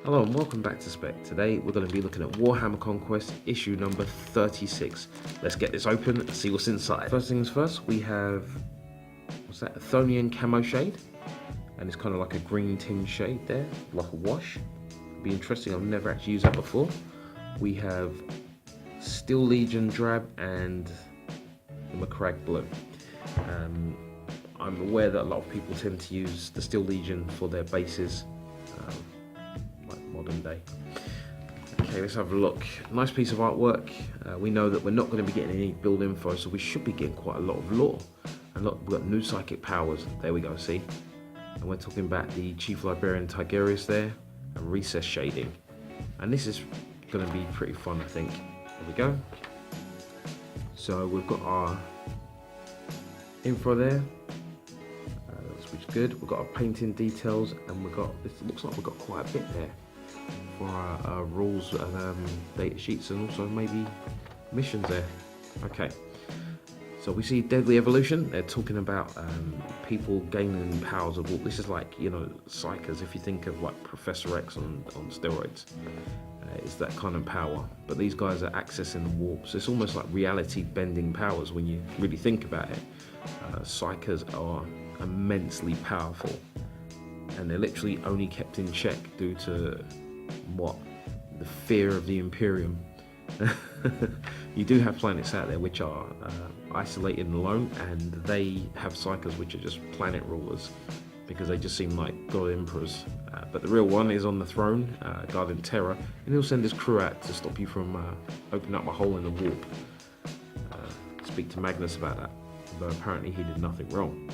Hello and welcome back to Spec. Today we're going to be looking at Warhammer Conquest issue number 36. Let's get this open and see what's inside. First things first, we have, what's that, a Athonian camo shade. And it's kind of like a green tinge shade there, like a wash. It'll be interesting, I've never actually used that before. We have Steel Legion drab and the McCrag blue. I'm aware that a lot of people tend to use the Steel Legion for their bases. Modern day. Okay, let's have a look. Nice piece of artwork. We know that we're not going to be getting any build info, so we should be getting quite a lot of lore. And look, we've got new psychic powers. There we go, see? And we're talking about the Chief Librarian Tigerius there, and recess shading. And this is going to be pretty fun, I think. There we go. So we've got our info there. Which is good. We've got our painting details, and we've got, it looks like we've got quite a bit there for our rules and data sheets, and also maybe missions there. Okay, so we see deadly evolution. They're talking about people gaining powers of warp. This is like, you know, psychers. If you think of like Professor X on steroids, it's that kind of power. But these guys are accessing the warp, so it's almost like reality bending powers when you really think about it. Psychers are immensely powerful, and they're literally only kept in check due to what? The fear of the Imperium. You do have planets out there which are isolated and alone, and they have psychers which are just planet rulers because they just seem like god emperors. But the real one is on the throne, guarding terror, and he'll send his crew out to stop you from opening up a hole in the warp. Speak to Magnus about that, although apparently he did nothing wrong.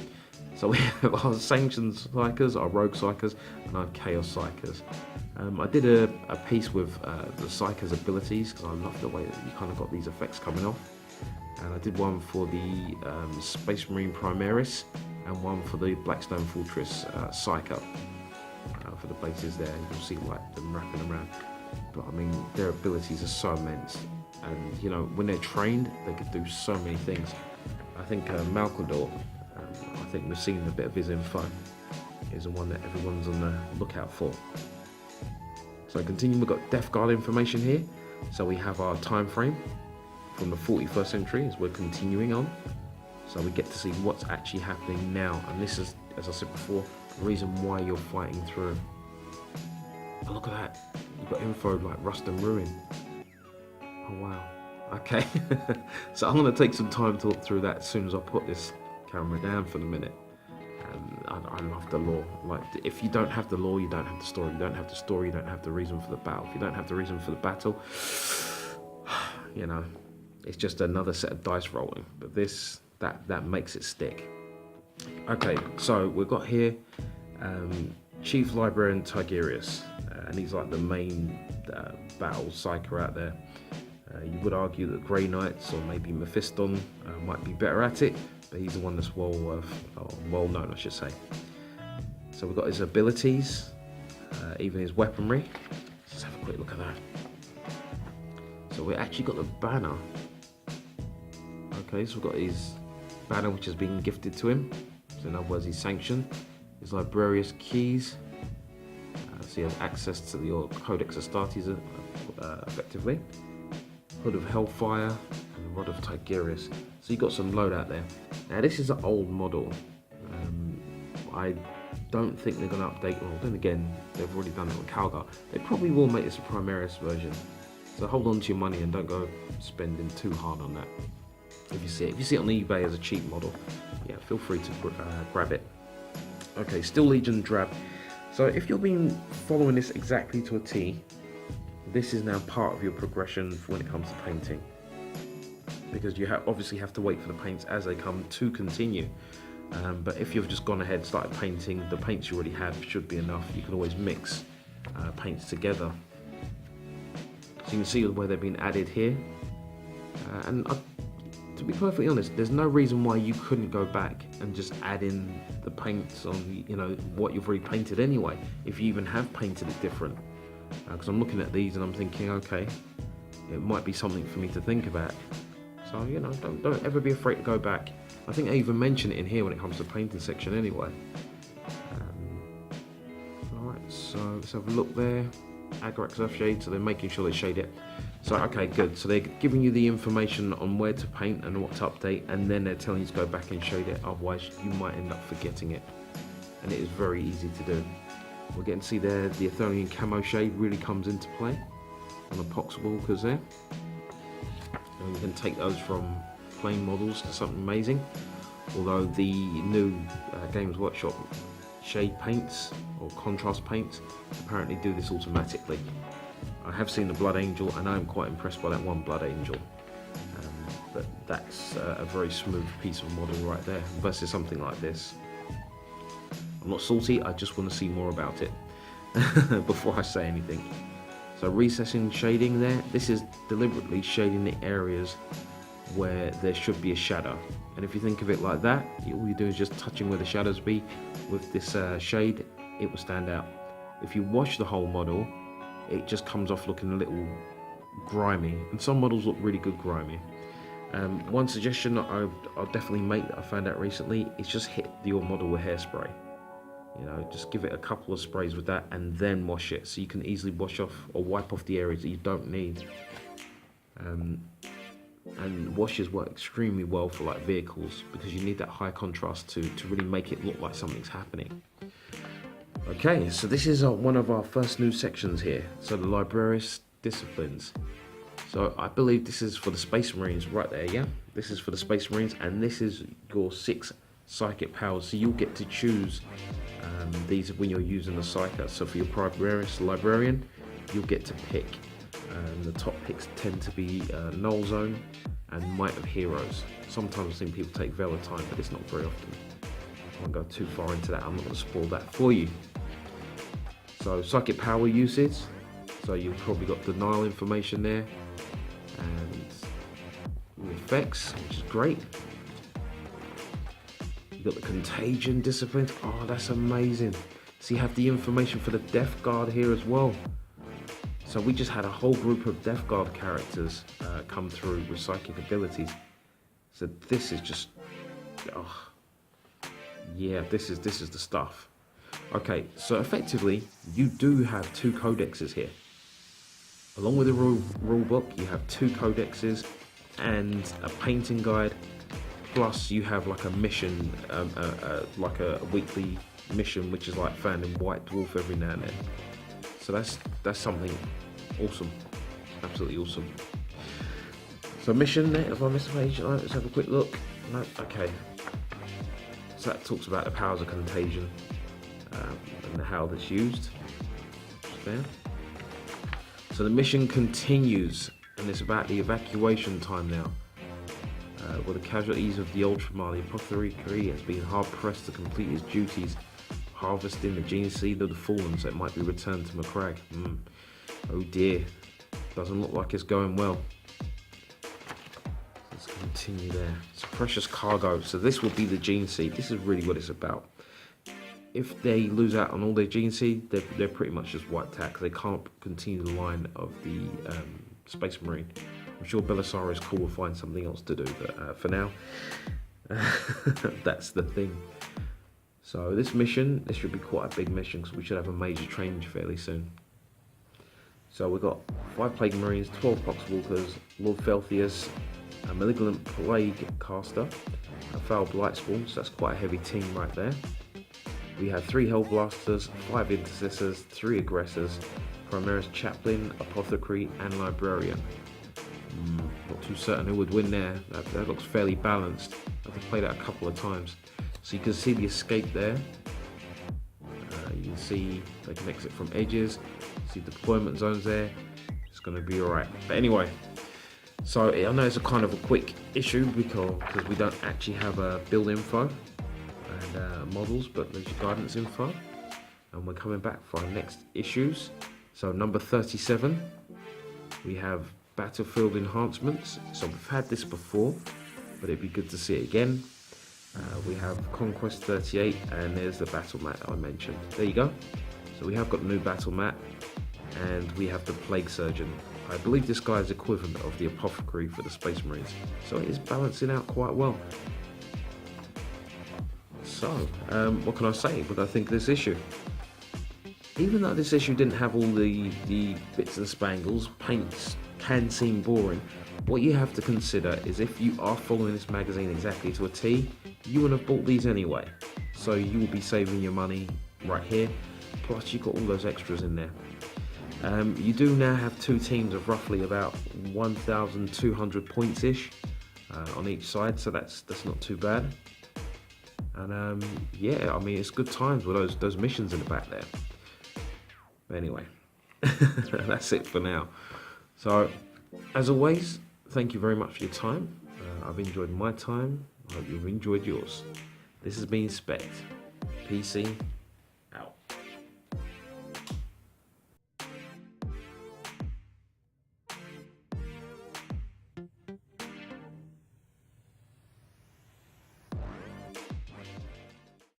So we have our Sanctioned Psychers, our Rogue Psychers, and our Chaos Psychers. I did a piece with the Psychers' abilities, because I love the way that you kind of got these effects coming off. And I did one for the Space Marine Primaris, and one for the Blackstone Fortress Psyker, for the bases there. You'll see like them wrapping around. But I mean, their abilities are so immense. And you know, when they're trained, they could do so many things. I think Malcador, I think we've seen a bit of his info, is the one that everyone's on the lookout for. So continue, we've got Death Guard information here. So we have our time frame from the 41st century as we're continuing on. So we get to see what's actually happening now. And this is, as I said before, the reason why you're fighting through. Oh, look at that. You've got info like Rust and Ruin. Oh wow. Okay. So I'm going to take some time to look through that as soon as I put this camera down for the minute. I love the lore. Like, if you don't have the lore, you don't have the story. You don't have the story, you don't have the reason for the battle. If you don't have the reason for the battle, you know, it's just another set of dice rolling. But this, that makes it stick. Okay, so we've got here Chief Librarian Tigerius, and he's like the main battle psyker out there. You would argue that Grey Knights or maybe Mephiston might be better at it, but he's the one that's well known, I should say. So we've got his abilities, even his weaponry. Let's have a quick look at that. So we actually got the banner. Okay, so we've got his banner which has been gifted to him. So in other words, he's sanctioned. His Librarius keys. So he has access to the Codex Astartes effectively. Hood of Hellfire and the Rod of Tigerius. So you've got some load out there. Now this is an old model. I don't think they're going to update. Well, then again, they've already done it with Calgar. They probably will make this a Primaris version. So hold on to your money and don't go spending too hard on that. If you see it on eBay as a cheap model, yeah, feel free to grab it. Okay, Steel Legion drab. So if you've been following this exactly to a T, this is now part of your progression when it comes to painting, because you obviously have to wait for the paints as they come to continue. But if you've just gone ahead and started painting, the paints you already have should be enough. You can always mix paints together. So you can see where they've been added here. To be perfectly honest, there's no reason why you couldn't go back and just add in the paints on, you know, what you've already painted anyway, if you even have painted it different. Because I'm looking at these and I'm thinking, okay, it might be something for me to think about. So, you know, don't ever be afraid to go back. I think I even mention it in here when it comes to the painting section anyway. Alright, so let's have a look there. Agrax shade, so they're making sure they shade it. So okay, good. So they're giving you the information on where to paint and what to update, and then they're telling you to go back and shade it. Otherwise, you might end up forgetting it, and it is very easy to do. We're getting to see there the Athenian camo shade really comes into play on the epoxy walkers there. And you can take those from plain models to something amazing. Although the new Games Workshop shade paints or contrast paints apparently do this automatically. I have seen the Blood Angel and I'm quite impressed by that one Blood Angel. But that's a very smooth piece of model right there versus something like this. I'm not salty, I just want to see more about it before I say anything. So recessing shading there, this is deliberately shading the areas where there should be a shadow. And if you think of it like that, all you're doing is just touching where the shadows be. With this shade, it will stand out. If you wash the whole model, it just comes off looking a little grimy. And some models look really good grimy. One suggestion that I'll definitely make that I found out recently is just hit your model with hairspray. You know, just give it a couple of sprays with that and then wash it, so you can easily wash off or wipe off the areas that you don't need. And washes work extremely well for like vehicles because you need that high contrast to really make it look like something's happening. Okay, so this is one of our first new sections here. So the Librarius disciplines. So I believe this is for the Space Marines right there, yeah? This is for the Space Marines, and this is your 6 psychic powers. So you'll get to choose these when you're using the Psyker. So for your Librarius Librarian, you'll get to pick. The top picks tend to be Null Zone and Might of Heroes. Sometimes I've seen people take Velatine, but it's not very often. I won't go too far into that, I'm not going to spoil that for you. So Psychic Power usage. So you've probably got Denial information there. And the effects, which is great. You've got the Contagion discipline. Oh, that's amazing. So you have the information for the Death Guard here as well. So we just had a whole group of Death Guard characters come through with psychic abilities. So this is just, oh, yeah, this is the stuff. Okay, so effectively, you do have 2 codexes here. Along with the rule book, you have 2 codexes and a painting guide. Plus, you have like a mission, like a weekly mission, which is like finding White Dwarf every now and then. So that's something awesome, absolutely awesome. So mission there, if I missed a page, let's have a quick look. No, okay. So that talks about the powers of contagion and how that's used. Just there. So the mission continues, and it's about the evacuation time now. With the casualties of the Ultramar, the Apothecary has been hard pressed to complete his duties, harvesting the gene seed of the fallen, so it might be returned to Macragge. Oh dear, doesn't look like it's going well. Let's continue there. It's precious cargo. So this will be the gene seed. This is really what it's about. If they lose out on all their gene seed, they're pretty much just wiped out. They can't continue the line of the Space Marine. I'm sure Belisarius Core will find something else to do, but for now, that's the thing. So this mission, this should be quite a big mission because we should have a major change fairly soon. So we've got 5 Plague Marines, 12 Poxwalkers, Lord Felthius, a Malignant Plague Caster, a Foul Blightspawn, so that's quite a heavy team right there. We have 3 Hellblasters, 5 Intercessors, 3 Aggressors, Primaris Chaplain, Apothecary and Librarian. Not too certain who would win there. That looks fairly balanced. I've to play that a couple of times. So you can see the escape there. You can see they can exit from edges. See deployment zones there. It's going to be alright. But anyway, so I know it's a kind of a quick issue because we don't actually have a build info and models, but there's your guidance info. And we're coming back for our next issues. So number 37, we have Battlefield enhancements. So we've had this before, but it'd be good to see it again. We have Conquest 38, and there's the battle mat I mentioned. There you go. So we have got a new battle mat, and we have the Plague Surgeon. I believe this guy is equivalent of the Apothecary for the Space Marines, so it is balancing out quite well. So, what can I say? What do I think of this issue? even though this issue didn't have all the bits and spangles, paints can seem boring. What you have to consider is if you are following this magazine exactly to a T, you would have bought these anyway. So you will be saving your money right here. Plus you've got all those extras in there. You do now have two teams of roughly about 1,200 points-ish on each side, so that's not too bad. And yeah, I mean, it's good times with those missions in the back there. But anyway, that's it for now. So, as always, thank you very much for your time. I've enjoyed my time. I hope you've enjoyed yours. This has been Spect. PC